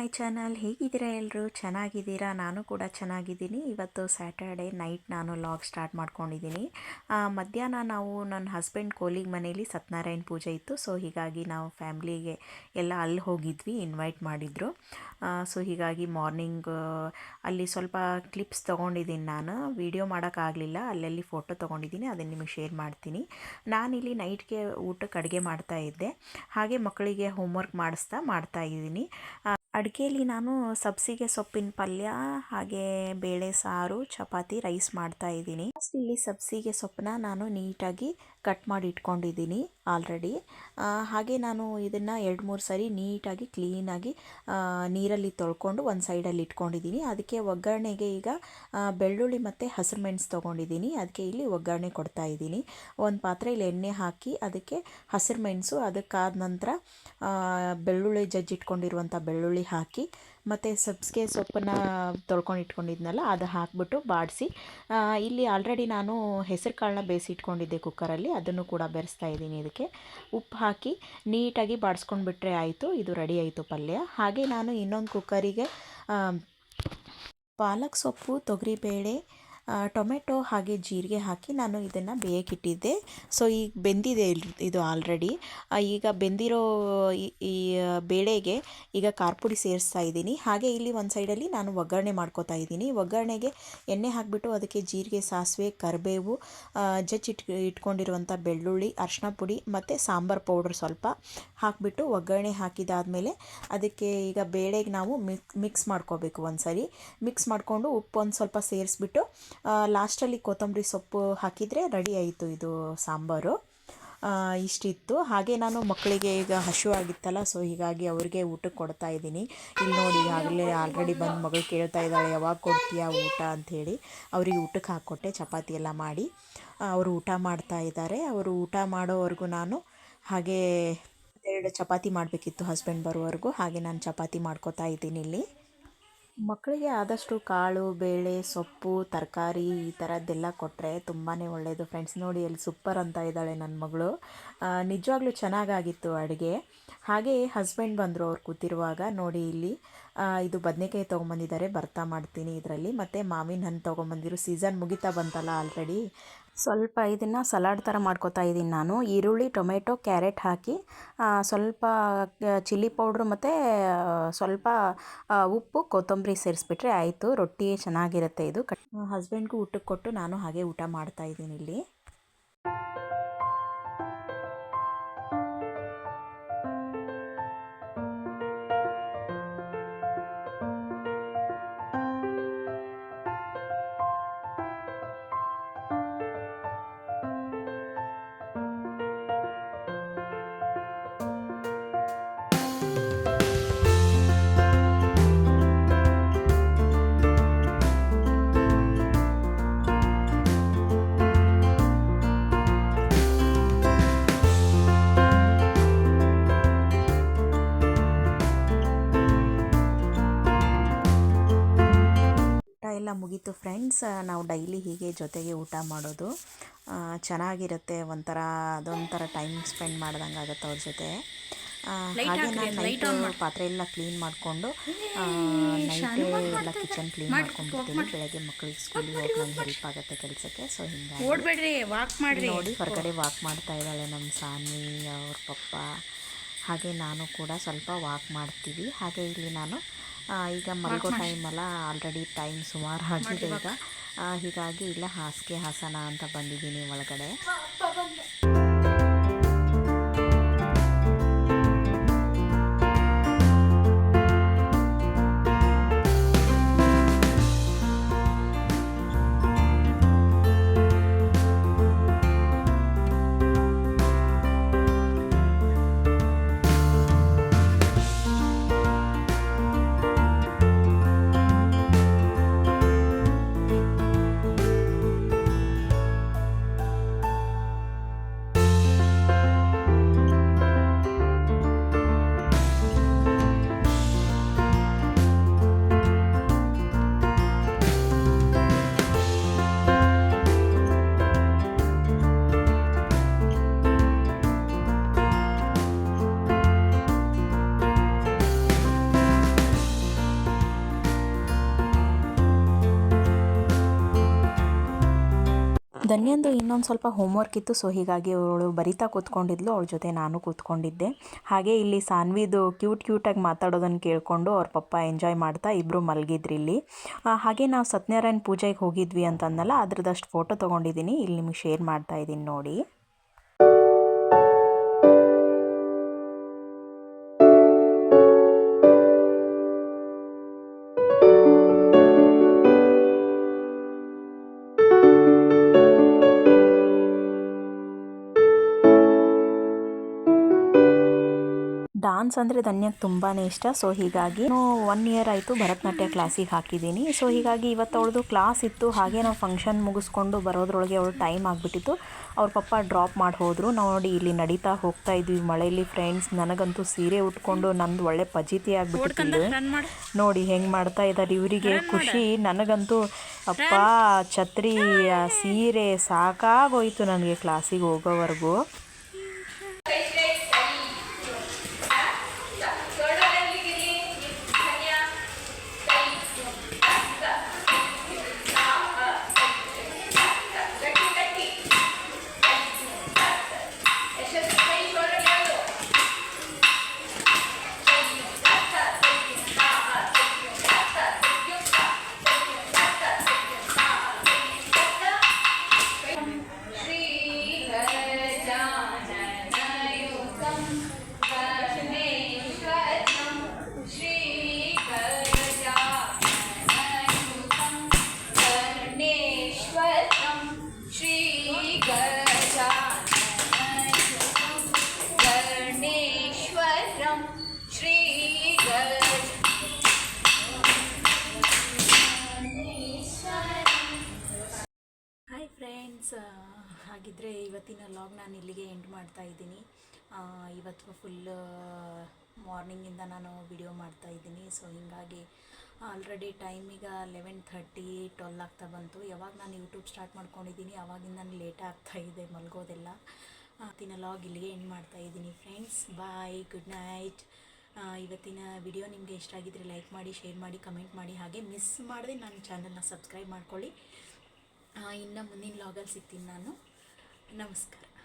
My channel. ಹೇಗಿದ್ದೀರಾ ಎಲ್ಲರೂ? ಚೆನ್ನಾಗಿದ್ದೀರಾ? ನಾನು ಕೂಡ ಚೆನ್ನಾಗಿದ್ದೀನಿ. ಇವತ್ತು ಸ್ಯಾಟರ್ಡೆ ನೈಟ್ ನಾನು ಲಾಗ್ ಸ್ಟಾರ್ಟ್ ಮಾಡ್ಕೊಂಡಿದ್ದೀನಿ. ಮಧ್ಯಾಹ್ನ ನಾವು ನನ್ನ ಹಸ್ಬೆಂಡ್ ಕೋಲಿಗ್ ಮನೇಲಿ ಸತ್ಯನಾರಾಯಣ ಪೂಜೆ ಇತ್ತು. ಸೊ ಹೀಗಾಗಿ ನಾವು ಫ್ಯಾಮ್ಲಿಗೆ ಎಲ್ಲ ಅಲ್ಲಿ ಹೋಗಿದ್ವಿ, ಇನ್ವೈಟ್ ಮಾಡಿದ್ರು. ಸೊ ಹೀಗಾಗಿ ಮಾರ್ನಿಂಗ್ ಅಲ್ಲಿ ಸ್ವಲ್ಪ ಕ್ಲಿಪ್ಸ್ ತೊಗೊಂಡಿದ್ದೀನಿ. ನಾನು ವಿಡಿಯೋ ಮಾಡೋಕ್ಕಾಗಲಿಲ್ಲ, ಅಲ್ಲಲ್ಲಿ ಫೋಟೋ ತೊಗೊಂಡಿದ್ದೀನಿ, ಅದನ್ನು ನಿಮಗೆ ಶೇರ್ ಮಾಡ್ತೀನಿ. ನಾನಿಲ್ಲಿ ನೈಟ್ಗೆ ಊಟಕ್ಕೆ ಅಡುಗೆ ಮಾಡ್ತಾ ಇದ್ದೆ, ಹಾಗೆ ಮಕ್ಕಳಿಗೆ ಹೋಮ್ವರ್ಕ್ ಮಾಡ್ತಾ ಇದ್ದೀನಿ. ಅಡುಗೆಯಲ್ಲಿ ನಾನು ಸಬ್ಸಿಗೆ ಸೊಪ್ಪಿನ ಪಲ್ಯ, ಹಾಗೆ ಬೇಳೆ ಸಾರು, ಚಪಾತಿ, ರೈಸ್ ಮಾಡ್ತಾ ಇದ್ದೀನಿ. ಫಸ್ಟ್ ಇಲ್ಲಿ ಸಬ್ಸಿಗೆ ಸೊಪ್ಪನ್ನ ನಾನು ನೀಟಾಗಿ ಕಟ್ ಮಾಡಿ ಇಟ್ಕೊಂಡಿದ್ದೀನಿ ಆಲ್ರೆಡಿ. ಹಾಗೆ ನಾನು ಇದನ್ನು 2-3 ಸರಿ ನೀಟಾಗಿ ಕ್ಲೀನಾಗಿ ನೀರಲ್ಲಿ ತೊಳ್ಕೊಂಡು ಒಂದು ಸೈಡಲ್ಲಿ ಇಟ್ಕೊಂಡಿದ್ದೀನಿ. ಅದಕ್ಕೆ ಒಗ್ಗರಣೆಗೆ ಈಗ ಬೆಳ್ಳುಳ್ಳಿ ಮತ್ತು ಹಸಿರು ಮೆಣಸು ತೊಗೊಂಡಿದ್ದೀನಿ. ಅದಕ್ಕೆ ಇಲ್ಲಿ ಒಗ್ಗರಣೆ ಕೊಡ್ತಾ ಇದ್ದೀನಿ. ಒಂದು ಪಾತ್ರೆಯಲ್ಲಿ ಎಣ್ಣೆ ಹಾಕಿ ಅದಕ್ಕೆ ಹಸಿರು ಮೆಣಸು, ಅದಕ್ಕಾದ ನಂತರ ಬೆಳ್ಳುಳ್ಳಿ ಜಜ್ಜಿಟ್ಕೊಂಡಿರುವಂಥ ಬೆಳ್ಳುಳ್ಳಿ ಹಾಕಿ, ಮತ್ತು ಸಬ್ಸಿಗೆ ಸೊಪ್ಪನ್ನು ತೊಳ್ಕೊಂಡು ಇಟ್ಕೊಂಡಿದ್ನಲ್ಲ ಅದು ಹಾಕಿಬಿಟ್ಟು ಬಾಡಿಸಿ, ಇಲ್ಲಿ ಆಲ್ರೆಡಿ ನಾನು ಹೆಸರು ಕಾಳನ್ನ ಬೇಯಿಸಿಟ್ಕೊಂಡಿದ್ದೆ ಕುಕ್ಕರಲ್ಲಿ, ಅದನ್ನು ಕೂಡ ಬೆರೆಸ್ತಾ ಇದ್ದೀನಿ. ಇದಕ್ಕೆ ಉಪ್ಪು ಹಾಕಿ ನೀಟಾಗಿ ಬಾಡಿಸ್ಕೊಂಡ್ಬಿಟ್ರೆ ಆಯಿತು, ಇದು ರೆಡಿ ಆಯಿತು ಪಲ್ಯ. ಹಾಗೆ ನಾನು ಇನ್ನೊಂದು ಕುಕ್ಕರಿಗೆ ಪಾಲಕ್ ಸೊಪ್ಪು, ತೊಗರಿಬೇಳೆ, ಟೊಮೆಟೊ ಹಾಗೆ ಜೀರಿಗೆ ಹಾಕಿ ನಾನು ಇದನ್ನು ಬೇಯಕ್ಕಿಟ್ಟಿದ್ದೆ. ಸೊ ಈಗ ಬೆಂದಿದೆ ಇದು ಆಲ್ರೆಡಿ. ಈಗ ಬೆಂದಿರೋ ಈ ಬೇಳೆಗೆ ಈಗ ಖಾರ ಪುಡಿ ಸೇರಿಸ್ತಾ ಇದ್ದೀನಿ. ಹಾಗೆ ಇಲ್ಲಿ ಒಂದು ಸೈಡಲ್ಲಿ ನಾನು ಒಗ್ಗರಣೆ ಮಾಡ್ಕೋತಾ ಇದ್ದೀನಿ. ಒಗ್ಗರಣೆಗೆ ಎಣ್ಣೆ ಹಾಕಿಬಿಟ್ಟು ಅದಕ್ಕೆ ಜೀರಿಗೆ, ಸಾಸಿವೆ, ಕರಿಬೇವು, ಇಟ್ಕೊಂಡಿರುವಂಥ ಬೆಳ್ಳುಳ್ಳಿ, ಅರಿಶಿನ ಪುಡಿ ಮತ್ತು ಸಾಂಬಾರು ಪೌಡ್ರ್ ಸ್ವಲ್ಪ ಹಾಕಿಬಿಟ್ಟು ಒಗ್ಗರಣೆ ಹಾಕಿದಾದಮೇಲೆ ಅದಕ್ಕೆ ಈಗ ಬೇಳೆಗೆ ನಾವು ಮಿಕ್ಸ್ ಮಾಡ್ಕೋಬೇಕು. ಒಂದು ಸರಿ ಮಿಕ್ಸ್ ಮಾಡಿಕೊಂಡು ಉಪ್ಪು ಒಂದು ಸ್ವಲ್ಪ ಸೇರಿಸ್ಬಿಟ್ಟು ಲಾಸ್ಟಲ್ಲಿ ಕೊತ್ತಂಬರಿ ಸೊಪ್ಪು ಹಾಕಿದರೆ ರೆಡಿ ಆಯಿತು ಇದು ಸಾಂಬಾರು. ಇಷ್ಟಿತ್ತು. ಹಾಗೆ ನಾನು ಮಕ್ಕಳಿಗೆ ಈಗ ಹಸಿವಾಗಿತ್ತಲ್ಲ, ಸೊ ಹೀಗಾಗಿ ಅವ್ರಿಗೆ ಊಟಕ್ಕೆ ಕೊಡ್ತಾ ಇದ್ದೀನಿ. ಇಲ್ಲಿ ನೋಡಿ, ಆಗಲೇ ಆಲ್ರೆಡಿ ಬಂದು ಮಗಳು ಕೇಳ್ತಾ ಇದ್ದಾಳೆ, ಯಾವಾಗ ಕೊಡ್ತೀಯಾ ಊಟ ಅಂಥೇಳಿ. ಅವ್ರಿಗೆ ಊಟಕ್ಕೆ ಹಾಕ್ಕೊಟ್ಟೆ, ಚಪಾತಿ ಎಲ್ಲ ಮಾಡಿ ಅವರು ಊಟ ಮಾಡ್ತಾ ಇದ್ದಾರೆ. ಅವರು ಊಟ ಮಾಡೋವರೆಗೂ ನಾನು ಹಾಗೆ 2 ಚಪಾತಿ ಮಾಡಬೇಕಿತ್ತು ಹಸ್ಬೆಂಡ್ ಬರೋವರೆಗೂ. ಹಾಗೆ ನಾನು ಚಪಾತಿ ಮಾಡ್ಕೋತಾ ಇದ್ದೀನಿ ಇಲ್ಲಿ. ಮಕ್ಕಳಿಗೆ ಆದಷ್ಟು ಕಾಳು, ಬೇಳೆ, ಸೊಪ್ಪು, ತರಕಾರಿ ಈ ಥರದ್ದೆಲ್ಲ ಕೊಟ್ಟರೆ ತುಂಬಾ ಒಳ್ಳೆಯದು ಫ್ರೆಂಡ್ಸ್. ನೋಡಿ ಅಲ್ಲಿ ಸೂಪರ್ ಅಂತ ಇದ್ದಾಳೆ ನನ್ನ ಮಗಳು. ನಿಜವಾಗ್ಲೂ ಚೆನ್ನಾಗಾಗಿತ್ತು ಅಡುಗೆ. ಹಾಗೆ ಹಸ್ಬೆಂಡ್ ಬಂದರು, ಅವ್ರು ಕೂತಿರುವಾಗ. ನೋಡಿ ಇಲ್ಲಿ ಇದು ಬದನೆಕಾಯಿ ತೊಗೊಂಬಂದಿದ್ದಾರೆ, ಭರ್ತಾ ಮಾಡ್ತೀನಿ ಇದರಲ್ಲಿ. ಮತ್ತು ಮಾವಿನ ಹಣ್ಣು ತೊಗೊಂಬಂದಿರು, ಸೀಸನ್ ಮುಗಿತಾ ಬಂತಲ್ಲ ಆಲ್ರೆಡಿ. ಸ್ವಲ್ಪ ಇದನ್ನು ಸಲಾಡ್ ಥರ ಮಾಡ್ಕೋತಾ ಇದ್ದೀನಿ ನಾನು. ಈರುಳ್ಳಿ, ಟೊಮೆಟೊ, ಕ್ಯಾರೆಟ್ ಹಾಕಿ ಸ್ವಲ್ಪ ಚಿಲ್ಲಿ ಪೌಡ್ರು ಮತ್ತು ಸ್ವಲ್ಪ ಉಪ್ಪು, ಕೊತ್ತಂಬರಿ ಸೇರಿಸ್ಬಿಟ್ರೆ ಆಯಿತು. ರೊಟ್ಟಿ ಚೆನ್ನಾಗಿರುತ್ತೆ ಇದು. ಹಸ್ಬೆಂಡ್ಗೂ ಊಟಕ್ಕೆ ಕೊಟ್ಟು ನಾನು ಹಾಗೆ ಊಟ ಮಾಡ್ತಾ ಇದ್ದೀನಿ ಇಲ್ಲಿ. ಎಲ್ಲ ಮುಗೀತು ಫ್ರೆಂಡ್ಸ್. ನಾವು ಡೈಲಿ ಹೀಗೆ ಜೊತೆಗೆ ಊಟ ಮಾಡೋದು ಚೆನ್ನಾಗಿರುತ್ತೆ. ಅದೊಂಥರ ಟೈಮ್ ಸ್ಪೆಂಡ್ ಮಾಡ್ದಂಗೆ ಆಗುತ್ತೆ ಅವ್ರ ಜೊತೆ. ಹಾಗೆ ನಾನು ನೈಟು ಪಾತ್ರೆ ಎಲ್ಲ ಕ್ಲೀನ್ ಮಾಡಿಕೊಂಡು ನೈಟೇ ಎಲ್ಲ ಕಿಚನ್ ಕ್ಲೀನ್ ಮಾಡ್ಕೊಂಡ್ಬಿಡ್ತೀನಿ. ಬೆಳಗ್ಗೆ ಮಕ್ಕಳಿಗೆ ಸ್ಕೂಲಿಗೆ ಹೋಗಿ ನಂಗೆ ಹೆಲ್ಪ್ ಆಗುತ್ತೆ ಕೆಲಸಕ್ಕೆ. ಸೊ ಹಿಂಗಾಗಿ ನೋಡಿ ಹೊರಗಡೆ ವಾಕ್ ಮಾಡ್ತಾ ಇದ್ದಾಳೆ ನಮ್ಮ ಸಾನ್ವಿ, ಅವ್ರ ಪಪ್ಪ. ಹಾಗೆ ನಾನು ಕೂಡ ಸ್ವಲ್ಪ ವಾಕ್ ಮಾಡ್ತೀವಿ. ಹಾಗೆ ಇಲ್ಲಿ ನಾನು ಈಗ ಮಲಗೋ ಟೈಮಲ್ಲ, ಆಲ್ರೆಡಿ ಟೈಮ್ ಸುಮಾರು ಆಗಿದೆ ಈಗ. ಹೀಗಾಗಿ ಇಲ್ಲ ಹಾಸಿಗೆ ಹಾಸನ ಅಂತ ಬಂದಿದ್ದೀನಿ ಒಳಗಡೆ. ಧನ್ಯಂದು ಇನ್ನೊಂದು ಸ್ವಲ್ಪ ಹೋಮ್ವರ್ಕ್ ಇತ್ತು, ಸೊ ಹೀಗಾಗಿ ಅವಳು ಬರಿತಾ ಕೂತ್ಕೊಂಡಿದ್ಲು, ಅವಳ ಜೊತೆ ನಾನು ಕೂತ್ಕೊಂಡಿದ್ದೆ. ಹಾಗೆ ಇಲ್ಲಿ ಸಾನ್ವಿದು ಕ್ಯೂಟಾಗಿ ಮಾತಾಡೋದನ್ನು ಕೇಳಿಕೊಂಡು ಅವ್ರ ಪಪ್ಪ ಎಂಜಾಯ್ ಮಾಡ್ತಾ ಇಬ್ಬರು ಮಲಗಿದ್ರಿ ಇಲ್ಲಿ. ಹಾಗೆ ನಾವು ಸತ್ಯನಾರಾಯಣ ಪೂಜೆಗೆ ಹೋಗಿದ್ವಿ ಅಂತಂದಲ್ಲ, ಅದ್ರದ್ದಷ್ಟು ಫೋಟೋ ತೊಗೊಂಡಿದ್ದೀನಿ, ಇಲ್ಲಿ ನಿಮಗೆ ಶೇರ್ ಮಾಡ್ತಾ ಇದ್ದೀನಿ ನೋಡಿ. ಡಾನ್ಸ್ ಅಂದರೆ ಧನ್ಯಕ್ಕೆ ತುಂಬಾ ಇಷ್ಟ. ಸೊ ಹೀಗಾಗಿ 1 ಇಯರ್ ಆಯಿತು ಭರತನಾಟ್ಯ ಕ್ಲಾಸಿಗೆ ಹಾಕಿದ್ದೀನಿ. ಸೊ ಹೀಗಾಗಿ ಇವತ್ತು ಅವಳದು ಕ್ಲಾಸ್ ಇತ್ತು. ಹಾಗೆ ನಾವು ಫಂಕ್ಷನ್ ಮುಗಿಸ್ಕೊಂಡು ಬರೋದ್ರೊಳಗೆ ಅವಳು ಟೈಮ್ ಆಗಿಬಿಟ್ಟಿತ್ತು. ಅವ್ರ ಪಪ್ಪ ಡ್ರಾಪ್ ಮಾಡಿ ಹೋದರು. ನಾವು ನೋಡಿ ಇಲ್ಲಿ ನಡೀತಾ ಹೋಗ್ತಾ ಇದ್ವಿ ಮಳೆಯಲ್ಲಿ ಫ್ರೆಂಡ್ಸ್. ನನಗಂತೂ ಸೀರೆ ಉಟ್ಕೊಂಡು ನಂದು ಒಳ್ಳೆ ಪಜಿತಿ ಆಗಿಬಿಟ್ಟಿತ್ತು. ನೋಡಿ ಹೆಂಗೆ ಮಾಡ್ತಾ ಇದ್ದಾರೆ, ಇವರಿಗೆ ಖುಷಿ. ನನಗಂತೂ ಅಪ್ಪ ಛತ್ರಿ ಸೀರೆ ಸಾಕಾಗೋಯ್ತು ನನಗೆ ಕ್ಲಾಸಿಗೆ ಹೋಗೋವರೆಗೂ. ಹಾಯ್ ಫ್ರೆಂಡ್ಸ್, ಹಾಗಿದ್ದರೆ ಇವತ್ತಿನ ಲಾಗ್ ನಾನು ಇಲ್ಲಿಗೆ ಎಂಡ್ ಮಾಡ್ತಾ ಇದ್ದೀನಿ. ಇವತ್ತು ಫುಲ್ ಮಾರ್ನಿಂಗಿಂದ ನಾನು ವಿಡಿಯೋ ಮಾಡ್ತಾ ಇದ್ದೀನಿ. ಸೊ ಹೀಗಾಗಿ ಆಲ್ರೆಡಿ ಟೈಮೀಗ 11:30 12 ಆಗ್ತಾ ಬಂತು. ಯಾವಾಗ ನಾನು ಯೂಟ್ಯೂಬ್ ಸ್ಟಾರ್ಟ್ ಮಾಡ್ಕೊಂಡಿದ್ದೀನಿ ಆವಾಗಿಂದ ನಾನು ಲೇಟ್ ಆಗ್ತಾ ಇದೆ ಮಲಗೋದೆಲ್ಲ. ಇವತ್ತಿನ ಲಾಗ್ ಇಲ್ಲಿಗೆ ಎಂಡ್ ಮಾಡ್ತಾ ಇದ್ದೀನಿ ಫ್ರೆಂಡ್ಸ್. ಬಾಯ್, ಗುಡ್ ನೈಟ್. ಇವತ್ತಿನ ವಿಡಿಯೋ ನಿಮಗೆ ಇಷ್ಟ ಆಗಿದ್ದರೆ ಲೈಕ್ ಮಾಡಿ, ಶೇರ್ ಮಾಡಿ, ಕಮೆಂಟ್ ಮಾಡಿ. ಹಾಗೆ ಮಿಸ್ ಮಾಡದೆ ನನ್ನ ಚಾನಲ್ನ ಸಬ್ಸ್ಕ್ರೈಬ್ ಮಾಡ್ಕೊಳ್ಳಿ. ಇನ್ನು ಮುಂದಿನ ಲಾಗಲ್ಲಿ ಸಿಗ್ತೀನಿ ನಾನು. ನಮಸ್ಕಾರ.